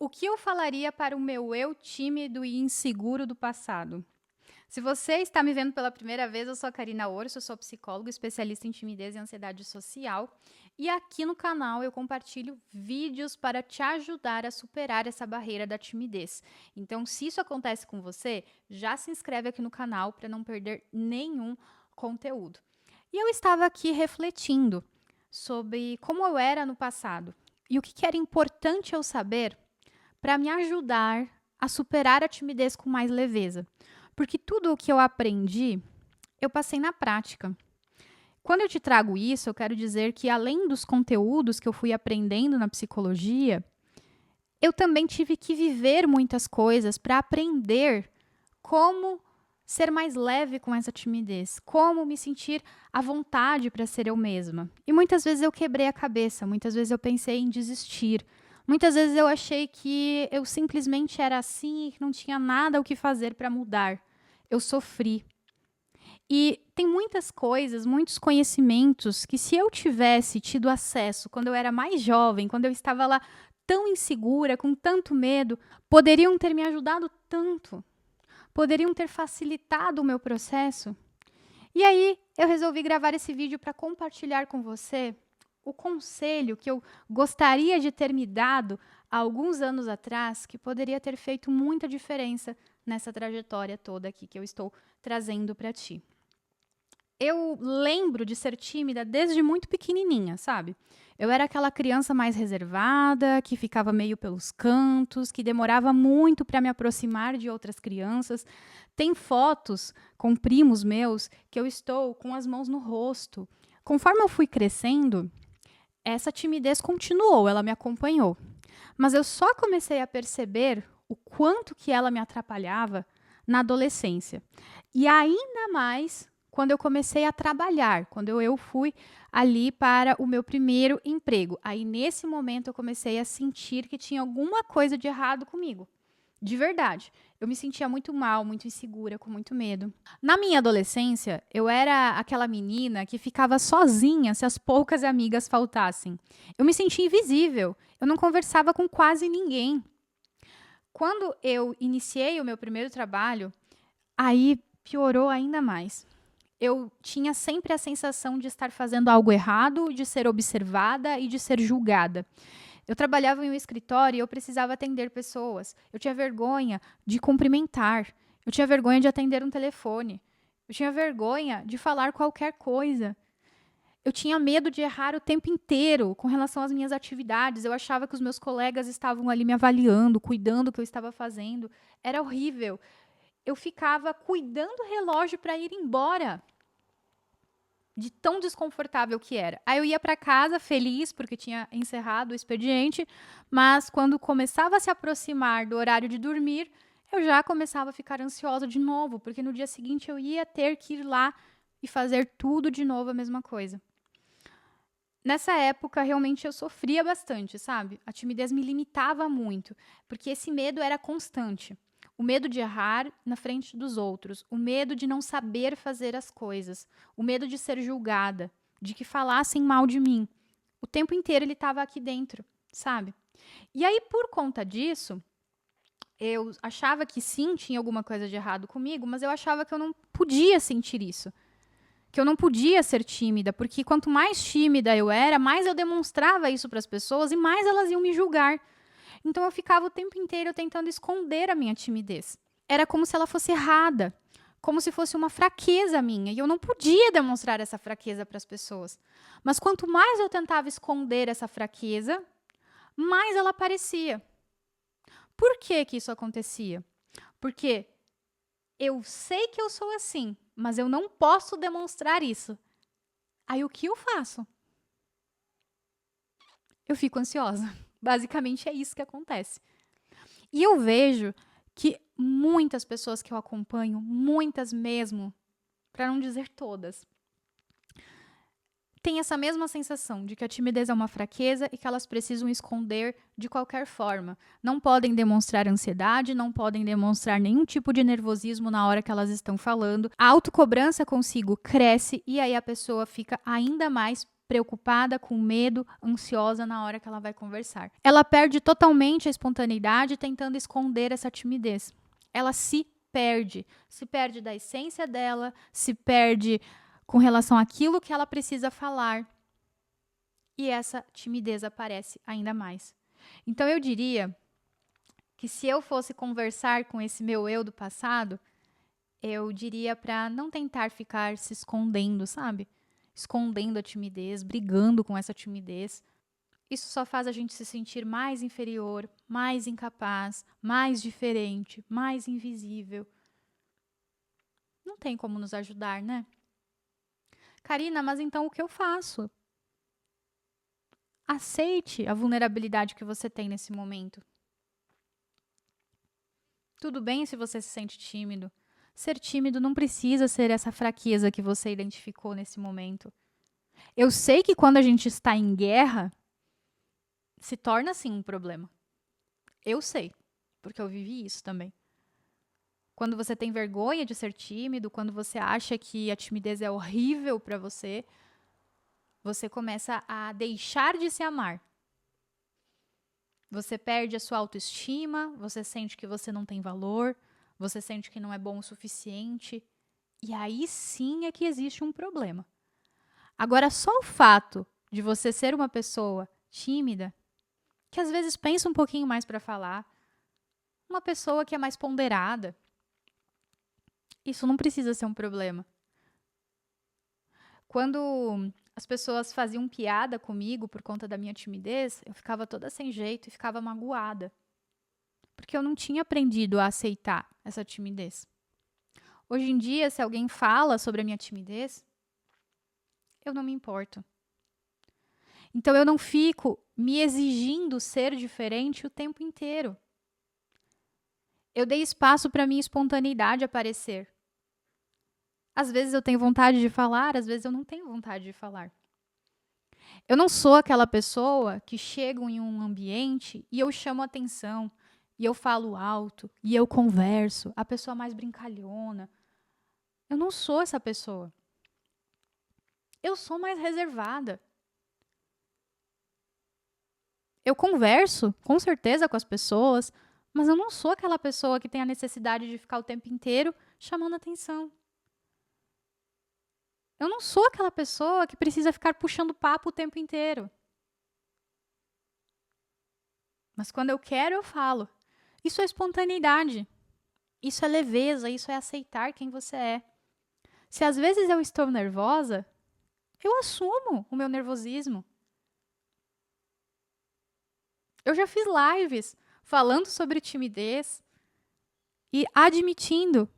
O que eu falaria para o meu eu tímido e inseguro do passado? Se você está me vendo pela primeira vez, eu sou a Karina Orso, eu sou psicóloga, especialista em timidez e ansiedade social. E aqui no canal eu compartilho vídeos para te ajudar a superar essa barreira da timidez. Então, se isso acontece com você, já se inscreve aqui no canal para não perder nenhum conteúdo. E eu estava aqui refletindo sobre como eu era no passado e o que era importante eu saber para me ajudar a superar a timidez com mais leveza. Porque tudo o que eu aprendi, eu passei na prática. Quando eu te trago isso, eu quero dizer que além dos conteúdos que eu fui aprendendo na psicologia, eu também tive que viver muitas coisas para aprender como ser mais leve com essa timidez, como me sentir à vontade para ser eu mesma. E muitas vezes eu quebrei a cabeça, muitas vezes eu pensei em desistir, muitas vezes eu achei que eu simplesmente era assim e que não tinha nada o que fazer para mudar. Eu sofri. E tem muitas coisas, muitos conhecimentos que se eu tivesse tido acesso quando eu era mais jovem, quando eu estava lá tão insegura, com tanto medo, poderiam ter me ajudado tanto, poderiam ter facilitado o meu processo. E aí eu resolvi gravar esse vídeo para compartilhar com você o conselho que eu gostaria de ter me dado há alguns anos atrás, que poderia ter feito muita diferença nessa trajetória toda aqui que eu estou trazendo para ti. Eu lembro de ser tímida desde muito pequenininha, sabe? Eu era aquela criança mais reservada, que ficava meio pelos cantos, que demorava muito para me aproximar de outras crianças. Tem fotos com primos meus que eu estou com as mãos no rosto. Conforme eu fui crescendo, essa timidez continuou, ela me acompanhou. Mas eu só comecei a perceber o quanto que ela me atrapalhava na adolescência. E ainda mais quando eu comecei a trabalhar, quando eu fui ali para o meu primeiro emprego. Aí, nesse momento, eu comecei a sentir que tinha alguma coisa de errado comigo. De verdade. Eu me sentia muito mal, muito insegura, com muito medo. Na minha adolescência, eu era aquela menina que ficava sozinha se as poucas amigas faltassem. Eu me sentia invisível. Eu não conversava com quase ninguém. Quando eu iniciei o meu primeiro trabalho, aí piorou ainda mais. Eu tinha sempre a sensação de estar fazendo algo errado, de ser observada e de ser julgada. Eu trabalhava em um escritório e eu precisava atender pessoas. Eu tinha vergonha de cumprimentar. Eu tinha vergonha de atender um telefone. Eu tinha vergonha de falar qualquer coisa. Eu tinha medo de errar o tempo inteiro com relação às minhas atividades. Eu achava que os meus colegas estavam ali me avaliando, cuidando do que eu estava fazendo. Era horrível. Eu ficava cuidando do relógio para ir embora, de tão desconfortável que era. Aí eu ia para casa feliz porque tinha encerrado o expediente, mas quando começava a se aproximar do horário de dormir, eu já começava a ficar ansiosa de novo, porque no dia seguinte eu ia ter que ir lá e fazer tudo de novo a mesma coisa. Nessa época, realmente eu sofria bastante, sabe? A timidez me limitava muito, porque esse medo era constante. O medo de errar na frente dos outros, o medo de não saber fazer as coisas, o medo de ser julgada, de que falassem mal de mim. O tempo inteiro ele estava aqui dentro, sabe? E aí, por conta disso, eu achava que sim, tinha alguma coisa de errado comigo, mas eu achava que eu não podia sentir isso. Que eu não podia ser tímida, porque quanto mais tímida eu era, mais eu demonstrava isso para as pessoas e mais elas iam me julgar. Então eu ficava o tempo inteiro tentando esconder a minha timidez. Era como se ela fosse errada, como se fosse uma fraqueza minha, e eu não podia demonstrar essa fraqueza para as pessoas. Mas quanto mais eu tentava esconder essa fraqueza, mais ela aparecia. Por que que isso acontecia? Porque eu sei que eu sou assim, mas eu não posso demonstrar isso. Aí o que eu faço? Eu fico ansiosa. Basicamente é isso que acontece. E eu vejo que muitas pessoas que eu acompanho, muitas mesmo, para não dizer todas, têm essa mesma sensação de que a timidez é uma fraqueza e que elas precisam esconder de qualquer forma. Não podem demonstrar ansiedade, não podem demonstrar nenhum tipo de nervosismo na hora que elas estão falando. A autocobrança consigo cresce e aí a pessoa fica ainda mais preocupada, com medo, ansiosa na hora que ela vai conversar. Ela perde totalmente a espontaneidade tentando esconder essa timidez. Ela se perde da essência dela, se perde com relação àquilo que ela precisa falar. E essa timidez aparece ainda mais. Então eu diria que se eu fosse conversar com esse meu eu do passado, eu diria para não tentar ficar se escondendo, sabe? Escondendo a timidez, brigando com essa timidez. Isso só faz a gente se sentir mais inferior, mais incapaz, mais diferente, mais invisível. Não tem como nos ajudar, né? Karina, mas então o que eu faço? Aceite a vulnerabilidade que você tem nesse momento. Tudo bem se você se sente tímido. Ser tímido não precisa ser essa fraqueza que você identificou nesse momento. Eu sei que quando a gente está em guerra, se torna sim um problema. Eu sei, porque eu vivi isso também. Quando você tem vergonha de ser tímido, quando você acha que a timidez é horrível para você, você começa a deixar de se amar. Você perde a sua autoestima, você sente que você não tem valor, você sente que não é bom o suficiente. E aí sim é que existe um problema. Agora, só o fato de você ser uma pessoa tímida, que às vezes pensa um pouquinho mais para falar, uma pessoa que é mais ponderada, isso não precisa ser um problema. Quando as pessoas faziam piada comigo por conta da minha timidez, eu ficava toda sem jeito e ficava magoada. Porque eu não tinha aprendido a aceitar essa timidez. Hoje em dia, se alguém fala sobre a minha timidez, eu não me importo. Então eu não fico me exigindo ser diferente o tempo inteiro. Eu dei espaço para minha espontaneidade aparecer. Às vezes eu tenho vontade de falar, às vezes eu não tenho vontade de falar. Eu não sou aquela pessoa que chega em um ambiente e eu chamo atenção, e eu falo alto, e eu converso, a pessoa mais brincalhona. Eu não sou essa pessoa. Eu sou mais reservada. Eu converso, com certeza, com as pessoas, mas eu não sou aquela pessoa que tem a necessidade de ficar o tempo inteiro chamando atenção. Eu não sou aquela pessoa que precisa ficar puxando papo o tempo inteiro. Mas quando eu quero, eu falo. Isso é espontaneidade. Isso é leveza, isso é aceitar quem você é. Se às vezes eu estou nervosa, eu assumo o meu nervosismo. Eu já fiz lives falando sobre timidez e admitindo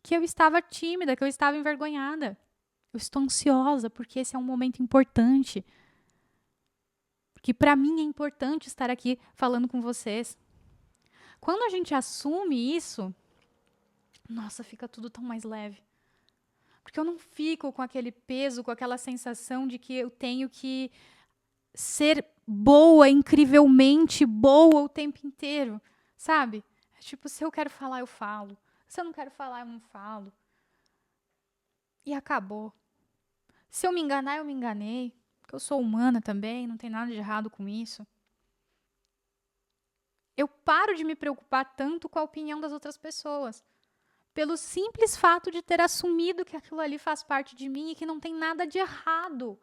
que eu estava tímida, que eu estava envergonhada. Eu estou ansiosa porque esse é um momento importante. Que para mim é importante estar aqui falando com vocês. Quando a gente assume isso, nossa, fica tudo tão mais leve. Porque eu não fico com aquele peso, com aquela sensação de que eu tenho que ser boa, incrivelmente boa o tempo inteiro, sabe? Tipo, se eu quero falar, eu falo. Se eu não quero falar, eu não falo. E acabou. Se eu me enganar, eu me enganei. Porque eu sou humana também, não tem nada de errado com isso. Eu paro de me preocupar tanto com a opinião das outras pessoas. Pelo simples fato de ter assumido que aquilo ali faz parte de mim e que não tem nada de errado.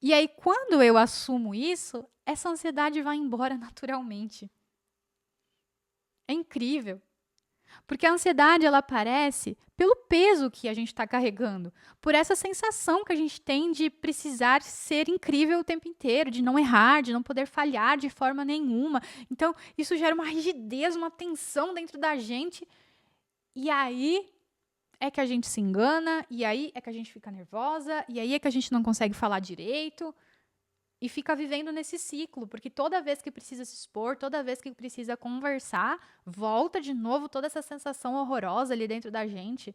E aí, quando eu assumo isso, essa ansiedade vai embora naturalmente. É incrível. Porque a ansiedade, ela aparece pelo peso que a gente está carregando, por essa sensação que a gente tem de precisar ser incrível o tempo inteiro, de não errar, de não poder falhar de forma nenhuma. Então, isso gera uma rigidez, uma tensão dentro da gente. E aí é que a gente se engana, e aí é que a gente fica nervosa, e aí é que a gente não consegue falar direito. E fica vivendo nesse ciclo, porque toda vez que precisa se expor, toda vez que precisa conversar, volta de novo toda essa sensação horrorosa ali dentro da gente.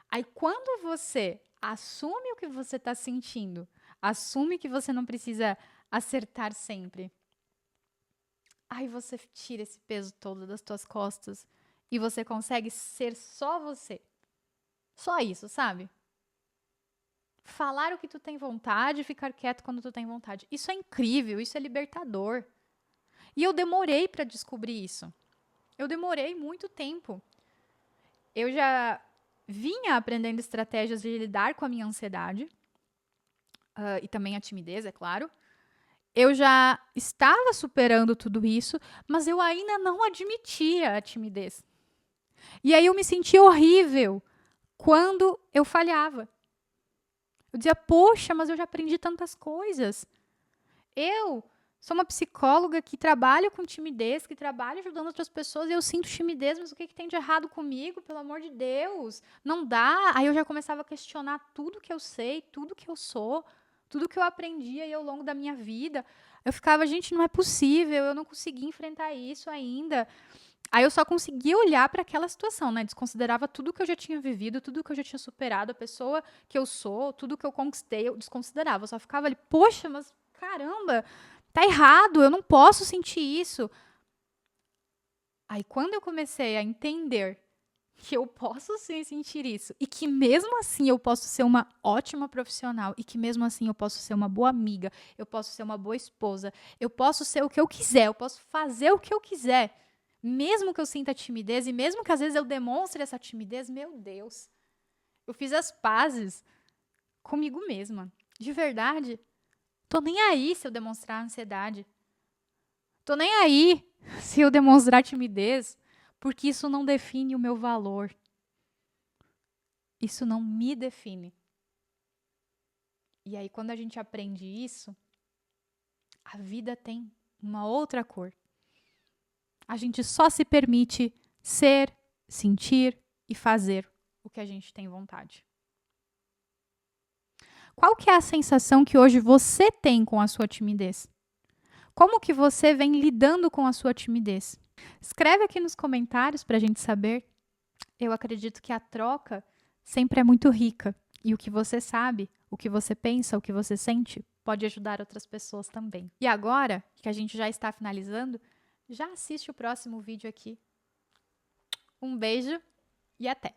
Aí quando você assume o que você está sentindo, assume que você não precisa acertar sempre, aí você tira esse peso todo das tuas costas e você consegue ser só você. Só isso, sabe? falar o que tu tem vontade, ficar quieto quando tu tem vontade. Isso é incrível, isso é libertador. E eu demorei para descobrir isso. Eu demorei muito tempo. Eu já vinha aprendendo estratégias de lidar com a minha ansiedade, e também a timidez, é claro. Eu já estava superando tudo isso, mas eu ainda não admitia a timidez. E aí eu me sentia horrível quando eu falhava. Eu dizia, poxa, mas eu já aprendi tantas coisas. Eu sou uma psicóloga que trabalha com timidez, que trabalha ajudando outras pessoas, e eu sinto timidez, mas o que tem de errado comigo? Pelo amor de Deus, não dá. Aí eu já começava a questionar tudo que eu sei, tudo que eu sou, tudo que eu aprendi aí ao longo da minha vida. Eu ficava, gente, não é possível, eu não consegui enfrentar isso ainda. Aí eu só conseguia olhar para aquela situação, né? Desconsiderava tudo que eu já tinha vivido, tudo que eu já tinha superado, a pessoa que eu sou, tudo que eu conquistei, eu desconsiderava. Eu só ficava ali, poxa, mas caramba, tá errado, eu não posso sentir isso. Aí quando eu comecei a entender que eu posso sim sentir isso e que mesmo assim eu posso ser uma ótima profissional e que mesmo assim eu posso ser uma boa amiga, eu posso ser uma boa esposa, eu posso ser o que eu quiser, eu posso fazer o que eu quiser. Mesmo que eu sinta timidez e mesmo que às vezes eu demonstre essa timidez, meu Deus, eu fiz as pazes comigo mesma. De verdade, tô nem aí se eu demonstrar ansiedade. Tô nem aí se eu demonstrar timidez, porque isso não define o meu valor. Isso não me define. E aí, quando a gente aprende isso, a vida tem uma outra cor. A gente só se permite ser, sentir e fazer o que a gente tem vontade. Qual que é a sensação que hoje você tem com a sua timidez? Como que você vem lidando com a sua timidez? Escreve aqui nos comentários para a gente saber. Eu acredito que a troca sempre é muito rica. E o que você sabe, o que você pensa, o que você sente, pode ajudar outras pessoas também. E agora, que a gente já está finalizando, já assiste o próximo vídeo aqui. Um beijo e até!